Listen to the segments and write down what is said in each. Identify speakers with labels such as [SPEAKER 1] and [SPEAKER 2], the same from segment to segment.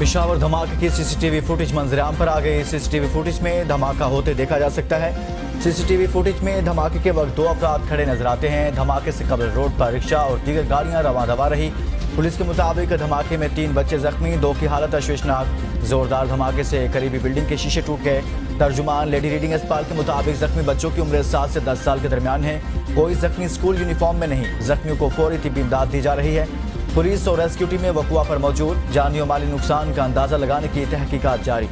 [SPEAKER 1] पेशावर धमाके की CCTV footage मंजर-ए-आम पर आ गई। सीसीटीवी फुटेज में धमाका होते देखा जा सकता है। सीसीटीवी फुटेज में धमाके के वक्त 2 अफराद खड़े नजर आते हैं। धमाके से कबल रोड पर रिक्शा और दीगर गाड़ियां रवां दवा रही। पुलिस के मुताबिक धमाके में 3 बच्चे जख्मी, 2 की हालत अश्वशनाक। जोरदार धमाके से करीबी बिल्डिंग के शीशे टूट गए। तर्जुमान लेडी रीडिंग अस्पताल के मुताबिक जख्मी बच्चों की उम्र 7 से 10 साल के दरमियान है। कोई जख्मी स्कूल यूनिफॉर्म में नहीं। जख्मियों को फौरी तिब्बी इमदाद दी जा रही है। पुलिस और रेस्क्यू टीमें वकुआ पर मौजूद। जानी और माली नुकसान का अंदाजा लगाने की तहकीकात जारी।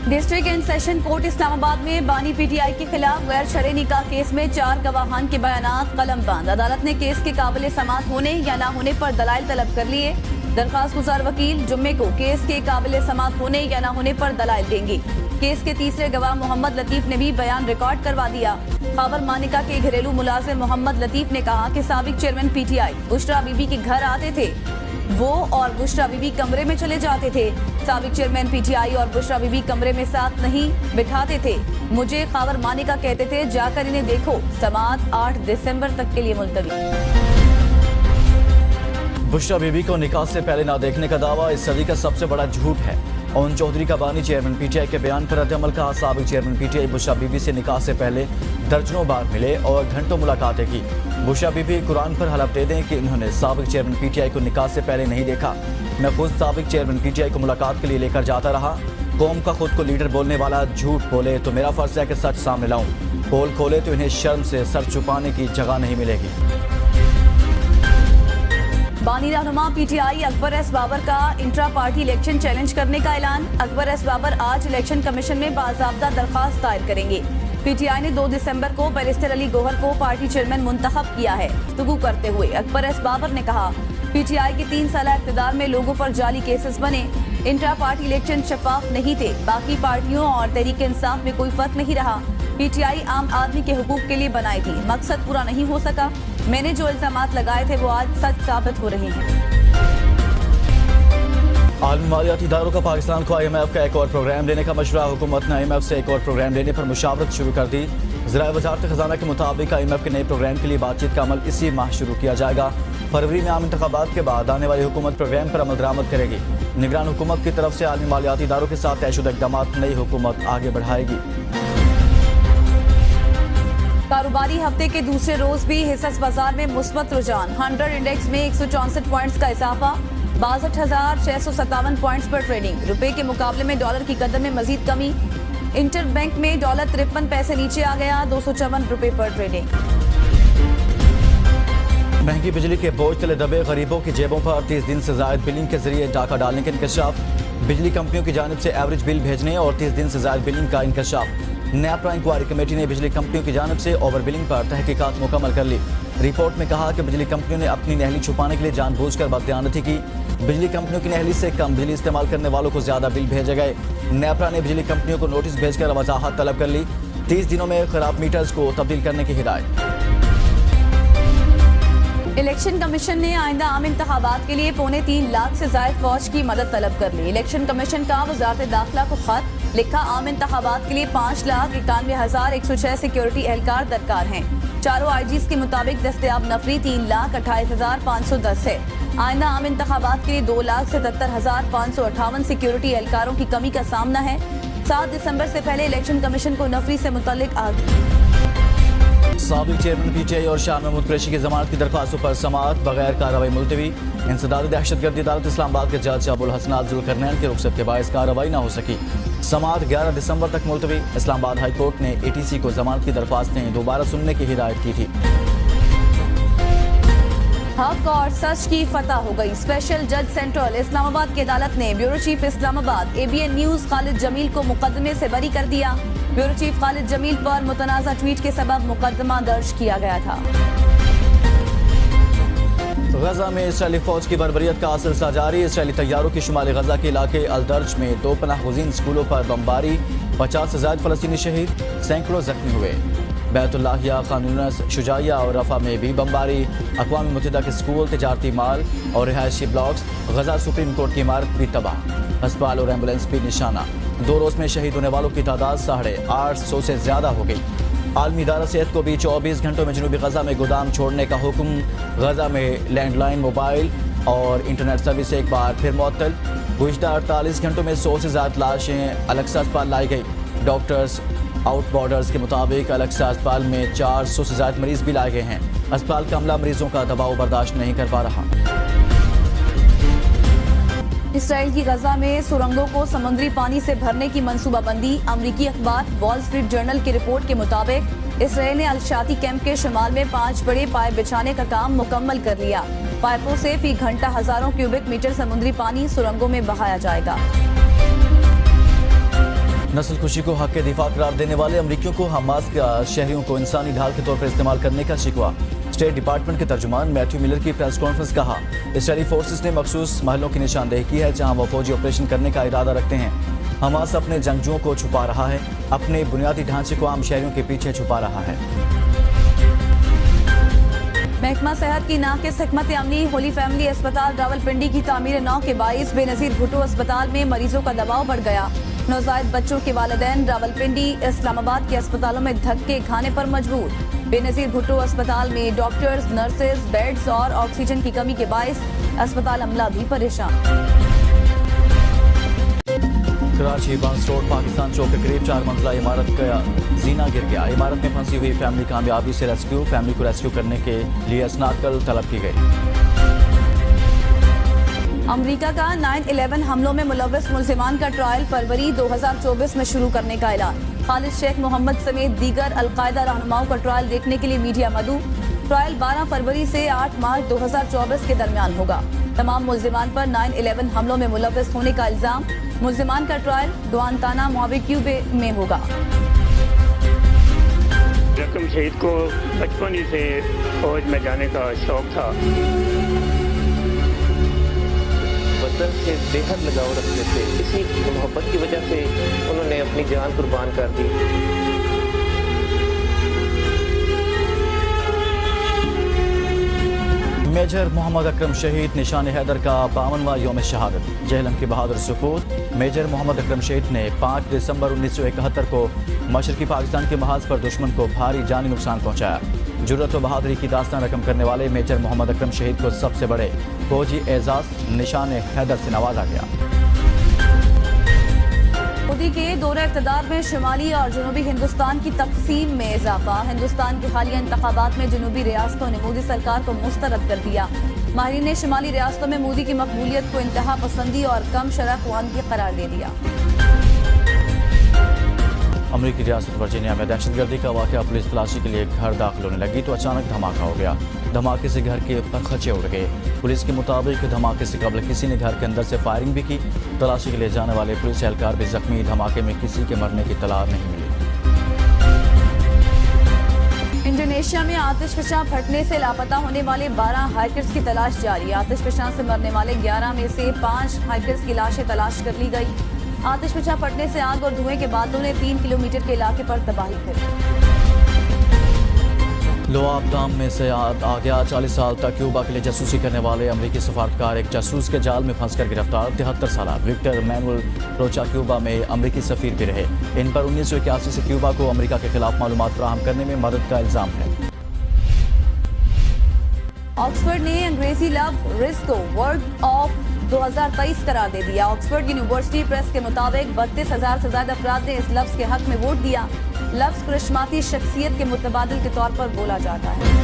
[SPEAKER 2] District and session court Islamabad में बानी पीटीआई के खिलाफ गैर शरई निकाह केस में 4 गवाहान के बयानात कलमबंद। अदालत ने केस के काबिल समाअत होने या ना होने पर दलाइल तलब कर लिए। दरखास्त गुजार वकील जुम्मे को केस के काबिल समाअत होने या ना होने पर दलाइल देंगे। केस के तीसरे गवाह मोहम्मद लतीफ ने भी बयान रिकॉर्ड करवा दिया। खबर मानिका के घरेलू मुलाजिम मोहम्मद लतीफ ने कहा कि साबिक चेयरमैन पीटीआई बुशरा बीबी के घर आते थे। वो और बुशरा बीबी कमरे में चले जाते थे। साबिक चेयरमैन पीटीआई और बुशरा बीबी कमरे में साथ नहीं बिठाते थे। मुझे खबर मानिका कहते थे जाकर इन्हें देखो। समाअत 8 दिसंबर तक के लिए मुलतवी।
[SPEAKER 1] बुशरा बीबी को निकाह से पहले ना देखने का दावा इस सदी का सबसे बड़ा झूठ है। ओन चौधरी का बानी चेयरमैन पीटीआई के बयान पर रद्द-ए-अमल का। साबिक चेयरमैन पीटीआई बुशरा बीबी से निकाह से पहले दर्जनों बार मिले और घंटों मुलाकातें की। बुशरा बीबी कुरान पर हलफ दे दें कि उन्होंने साबिक चेयरमैन पीटीआई को निकाह से पहले नहीं देखा। मैं खुद साबिक चेयरमैन पीटीआई को मुलाकात के लिए लेकर जाता रहा। कौम का खुद को लीडर बोलने वाला झूठ बोले तो मेरा फर्ज है कि सच सामने लाऊं। पोल खोले तो इन्हें शर्म से सर छुपाने की जगह नहीं मिलेगी।
[SPEAKER 2] बानी रहनुमा पीटीआई अकबर एस बाबर का इंट्रा पार्टी इलेक्शन चैलेंज करने का ऐलान। अकबर एस बाबर आज इलेक्शन कमीशन में बाज़ाब्ता दरखास्त दायर करेंगे। पीटीआई ने 2 दिसंबर को बैरिस्टर अली गोहर को पार्टी चेयरमैन मुंतखब किया है। गुफ्तगू करते हुए अकबर एस बाबर ने कहा पीटीआई के 3 साल इक़्तिदार में लोगों पर जाली केसेस बने। इंट्रा पार्टी इलेक्शन शफाफ नहीं थे। बाकी पार्टियों और तहरीक इंसाफ में कोई फर्क नहीं रहा। पीटीआई आम आदमी के हुकूक के लिए बनाई थी। मकसद पूरा नहीं हो सका। मैंने जो इल्जामात लगाए थे वो आज सच साबित हो रहे हैं।
[SPEAKER 1] आलमी मालियाती इदारों का पाकिस्तान को IMF का एक और प्रोग्राम लेने का मशवरा। हुकूमत ने IMF से एक और प्रोग्राम लेने पर मुशावरत शुरू कर दी। ज़राए वज़ारत ख़ज़ाना के मुताबिक IMF के नए प्रोग्राम के लिए बातचीत का अमल इसी माह शुरू किया जाएगा। फरवरी में आम इंतखाबात के बाद आने वाली हुकूमत प्रोग्राम पर अमल दरामद करेगी। निगरान हुकूमत की तरफ से आलमी मालियाती इदारों के साथ तयशुदा इक़दामात नई हुकूमत आगे बढ़ाएगी।
[SPEAKER 2] कारोबारी हफ्ते के दूसरे रोज भी हिस्सा बाजार में मुस्बत रुझान। 100 इंडेक्स में 164 पॉइंट्स का इजाफा। 62,657 पॉइंट्स पर ट्रेडिंग। रुपए के मुकाबले में डॉलर की कदर में मजीद कमी। इंटर बैंक में डॉलर 53 पैसे नीचे आ गया। 254 रुपए पर ट्रेडिंग।
[SPEAKER 1] महंगी बिजली के बोझ तले दबे गरीबों की जेबों पर 30 दिन से जायद बिलिंग के जरिए डाका डालने का इंकशाफ। बिजली कंपनियों की जानिब से एवरेज बिल भेजने और 30 दिन से जायद बिलिंग का इंकशाफ। नैपरा इंक्वायरी कमेटी ने बिजली कंपनियों की जानिब से ओवर बिलिंग पर तहकीकात मुकम्मल कर ली। रिपोर्ट में कहा कि बिजली कंपनियों ने अपनी नहली छुपाने के लिए जानबूझकर बददियानती की। बिजली कंपनियों की नहली से कम बिजली इस्तेमाल करने वालों को ज्यादा बिल भेजे गए। नैपरा ने बिजली कंपनियों को नोटिस भेजकर वजाहत तलब कर ली। 30 दिनों में खराब मीटर्स को तब्दील करने की हिदायत।
[SPEAKER 2] इलेक्शन कमीशन ने आइंदा आम इंतखाबात के लिए 3.25 लाख से जायद फौज की मदद तलब कर ली। इलेक्शन कमीशन का वजारत दाखिला को खत लिखा। आम इंतखाबात के लिए 5,91,106 सिक्योरिटी एहलकार दरकार हैं। चारों IGs के मुताबिक दस्तयाब नफरी 3,28,510 है। आइंदा आम इंतखाबात के लिए 2,77,558 सिक्योरिटी एहलकारों की कमी का सामना है। 7 दिसंबर से पहले इलेक्शन कमीशन को नफरी से मुतल्लिक
[SPEAKER 1] साबिक चेयरमैन पीटीआई और शाह महमूद कुरैशी की जमानत की दरख्वास्तों पर समाअत बगैर कार्रवाई मुलतवी। इंसदाद दहशतगर्दी अदालत इस्लामाबाद के जज अबुल हसनात जुल्करनैन की रुखसत के बायस कार्रवाई न हो सकी। समाअत 11 दिसंबर तक मुलतवी। इस्लामाबाद हाई कोर्ट ने ATC को जमानत की दरख्वास्तें दोबारा सुनने की हिदायत की थी।
[SPEAKER 2] हक और सच की फतह हो गई। स्पेशल जज सेंट्रल इस्लामाबाद की अदालत ने bureau chief Islamabad ABN news Khalid Jamil को मुकदमे से बरी कर दिया। ब्यूरो चीफ खालिद जमील पर मुतनाज़ा ट्वीट के सबब मुकदमा दर्ज किया गया था।
[SPEAKER 1] गजा में इसराइली फौज की बर्बरियत का सिलसिला जारी। इसराइली तैयारों की शुमाली गजा के इलाके अलदर्ज में 2 पनाह गुज़ीन स्कूलों पर बमबारी। 50 से ज़ायद फ़लस्तीनी शहीद, सैकड़ों जख्मी हुए। बैतुल्लाहिया, खान यूनिस, शुजाइया और रफा में भी बमबारी। अक़वाम मुत्तहिदा के स्कूल, तिजारती माल और रिहायशी ब्लॉक्स। गजा सुप्रीम कोर्ट की इमारत भी तबाह। अस्पताल और एम्बुलेंस भी निशाना। 2 रोज़ में शहीद होने वालों की तादाद 850 से ज़्यादा हो गई। आलमी इदारा सेहत को भी 24 घंटों में जनूबी गजा में गोदाम छोड़ने का हुक्म। गजा में लैंडलाइन, मोबाइल اور انٹرنیٹ سروس ایک بار پھر معطل. گزشتہ 48 گھنٹوں میں 100 سے زائد لاشیں الیکسا اسپتال لائی گئی. ڈاکٹرز آؤٹ بارڈرز کے مطابق الیکسا اسپتال میں 400 سے زائد مریض بھی لائے گئے ہیں. اسپتال کا عملہ مریضوں کا دباؤ برداشت نہیں کر پا رہا.
[SPEAKER 2] اسرائیل کی غزہ میں سرنگوں کو سمندری پانی سے بھرنے کی منصوبہ بندی. امریکی اخبار وال اسٹریٹ جرنل کی رپورٹ کے مطابق اسرائیل نے الشاتی کیمپ کے شمال میں 5 بڑے پائپ بچھانے کا کام مکمل کر لیا. پائپوں سے فی گھنٹہ ہزاروں کیوبک میٹر سمندری پانی سرنگوں میں بہایا جائے گا.
[SPEAKER 1] نسل کشی کو حق کے دفاع قرار دینے والے امریکیوں کو حماس کا شہریوں کو انسانی ڈھال کے طور پر استعمال کرنے کا شکوہ. اسٹیٹ ڈپارٹمنٹ کے ترجمان میتھیو ملر کی پریس کانفرنس کہا اسرائیلی فورسز نے مخصوص محلوں کی نشاندہی کی ہے جہاں وہ فوجی آپریشن کرنے کا ارادہ رکھتے ہیں. حماس اپنے جنگجوؤں کو چھپا رہا ہے, اپنے بنیادی ڈھانچے کو عام شہریوں کے پیچھے چھپا رہا ہے.
[SPEAKER 2] محکمہ صحت کی ناقص حکمت عملی. ہولی فیملی اسپتال راولپنڈی کی تعمیر نو کے باعث بے نظیر بھٹو اسپتال میں مریضوں کا دباؤ بڑھ گیا. نوزائیدہ بچوں کے والدین راولپنڈی اسلام آباد کے اسپتالوں میں دھکے کھانے پر مجبور. بے نظیر بھٹو اسپتال میں ڈاکٹرز, نرسز, بیڈز اور آکسیجن کی کمی کے باعث اسپتال عملہ بھی پریشان.
[SPEAKER 1] کراچی بانس روڈ پاکستان چوک کے قریب 4 منزلہ عمارت کا زینہ گر گیا. عمارت میں پھنسی ہوئی فیملی کامیابی سے ریسکیو. فیملی کو ریسکیو کرنے کے لیے اسناد طلب کی گئی.
[SPEAKER 2] امریکہ کا 9/11 حملوں میں ملوث ملزمان کا ٹرائل فروری 2024 میں شروع کرنے کا اعلان. خالد شیخ محمد سمیت دیگر القاعدہ رہنماؤں کا ٹرائل دیکھنے کے لیے میڈیا مدعو. ٹرائل 12 فروری سے 8 مارچ 2024 کے درمیان ہوگا. تمام ملزمان پر 9/11 حملوں میں ملوث ہونے کا الزام. ملزمان کا ٹرائل گوانتانامو بے میں ہوگا.
[SPEAKER 3] رقم شہید کو بچپن ہی سے فوج میں جانے کا شوق تھا.
[SPEAKER 4] وطن سے بے حد لگاؤ رکھتے تھے. اسی محبت کی وجہ سے انہوں نے اپنی جان قربان کر دی.
[SPEAKER 1] میجر محمد اکرم شہید نشان حیدر کا 52واں یوم شہادت. جہلم کے بہادر سپوت میجر محمد اکرم شہید نے 5 دسمبر 1971 کو مشرقی پاکستان کے محاذ پر دشمن کو بھاری جانی نقصان پہنچایا. جرأت و بہادری کی داستان رقم کرنے والے میجر محمد اکرم شہید کو سب سے بڑے فوجی اعزاز نشان حیدر سے نوازا گیا.
[SPEAKER 2] مودی کے دورہ اقتدار میں شمالی اور جنوبی ہندوستان کی تقسیم میں اضافہ. ہندوستان کے حالیہ انتخابات میں جنوبی ریاستوں نے مودی سرکار کو مسترد کر دیا. ماہرین نے شمالی ریاستوں میں مودی کی مقبولیت کو انتہا پسندی اور کم شرح خواندگی قرار دے دیا.
[SPEAKER 1] امریکی ریاست ورجینیا میں دہشت گردی کا واقعہ. پولیس تلاشی کے لیے گھر داخل ہونے لگی تو اچانک دھماکہ ہو گیا. دھماکے سے گھر کے پرخچے اڑ گئے. پولیس کے مطابق دھماکے سے قبل کسی نے گھر کے اندر سے فائرنگ بھی کی. تلاشی کے لیے جانے والے پولیس اہلکار بھی زخمی. دھماکے میں کسی کے مرنے کی اطلاع نہیں ملی.
[SPEAKER 2] انڈونیشیا میں آتش فشاں پھٹنے سے لاپتہ ہونے والے 12 ہائیکرز کی تلاش جاری. آتش فشاں سے مرنے والے 11 میں سے 5 ہائیکرز کی لاشیں تلاش کر لی گئی. آتش فشاں پھٹنے سے آگ اور دھوئیں کے بادلوں نے 3 کلومیٹر کے علاقے پر تباہی کری.
[SPEAKER 1] لواب دام میں سے آ گیا. 40 سال تک کیوبا کے لیے جاسوسی کرنے والے امریکی سفارتکار ایک جاسوس کے جال میں پھنس کر گرفتار. 73 سالہ وکٹر مینول روچا کیوبا میں امریکی سفیر بھی رہے. ان پر 1981 سے کیوبا کو امریکہ کے خلاف معلومات فراہم کرنے میں مدد کا الزام ہے.
[SPEAKER 2] آکسفورڈ نے انگریزی لفظ رس کو ورڈ آف 2023 قرار دے دیا. آکسفورڈ یونیورسٹی پریس کے مطابق 32,000 سے زیادہ افراد نے اس لفظ کے حق میں ووٹ دیا. لفظ کرشماتی شخصیت کے متبادل کے طور پر بولا جاتا ہے.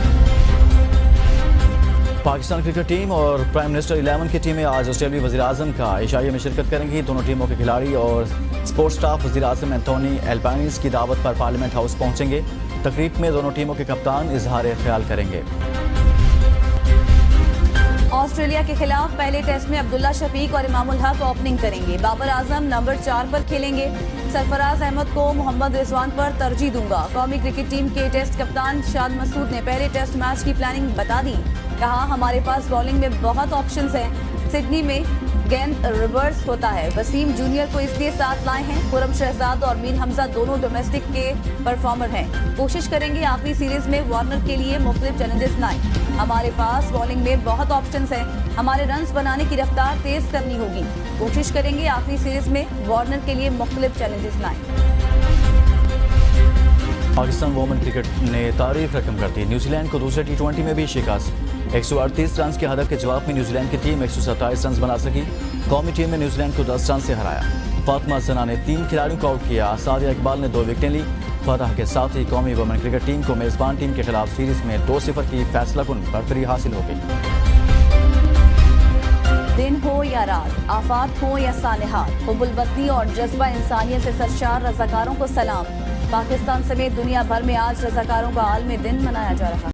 [SPEAKER 1] پاکستان کرکٹ ٹیم اور پرائم منسٹر 11 کی ٹیمیں آج آسٹریلوی وزیراعظم کا عشائیے میں شرکت کریں گی. دونوں ٹیموں کے کھلاڑی اور سپورٹ سٹاف وزیراعظم اینتھونی البانیز کی دعوت پر پارلیمنٹ ہاؤس پہنچیں گے. تقریب میں دونوں ٹیموں کے کپتان اظہار خیال کریں گے.
[SPEAKER 2] آسٹریلیا کے خلاف پہلے ٹیسٹ میں عبداللہ شفیق اور امام الحق اوپننگ کریں گے. بابر اعظم نمبر 4 پر کھیلیں گے. سرفراز احمد کو محمد رضوان پر ترجیح دوں گا. قومی کرکٹ ٹیم کے ٹیسٹ کپتان شاد مسعود نے پہلے ٹیسٹ میچ کی پلاننگ بتا دی. کہا ہمارے پاس بالنگ میں بہت آپشنز ہیں. سڈنی میں گیند ریورس ہوتا ہے. وسیم جونیئر کو اس لیے ساتھ لائے ہیں. خرم شہزاد اور میر حمزہ دونوں ڈومیسٹک کے پرفارمر ہیں. کوشش کریں گے آخری سیریز میں وارنر کے لیے مختلف چیلنجز لائیں. ہمارے پاس بالنگ میں بہت آپشنز ہیں. ہمارے رنز بنانے کی رفتار تیز کرنی ہوگی. کوشش کریں گے آخری سیریز میں وارنر کے لیے مختلف چیلنجز لائیں.
[SPEAKER 1] پاکستان وومن کرکٹ نے تاریخ رقم کر دی. نیوزی لینڈ کو دوسرے T20 میں بھی شکست. 138 रन के हदफ के जवाब में न्यूजीलैंड की टीम 127 रन बना सकी। कौमी टीम ने न्यूजीलैंड को 10 रन से हराया। फातिमा जना ने 3 खिलाड़ियों को आउट किया। सादिया इकबाल ने 2 विकेटें ली। फतह के साथ ही कौमी वुमेन क्रिकेट टीम को मेजबान टीम के खिलाफ सीरीज में 2-0 की फैसलाकुन बढ़तरी हासिल हो गई।
[SPEAKER 2] दिन हो या रात, आफात हो या सानहात, हुब्बुल वतनी और जज्बा इंसानियत से सरशार रज़ाकारों को सलाम। पाकिस्तान समेत दुनिया भर में आज रज़ाकारों का आलमी दिन मनाया जा रहा है।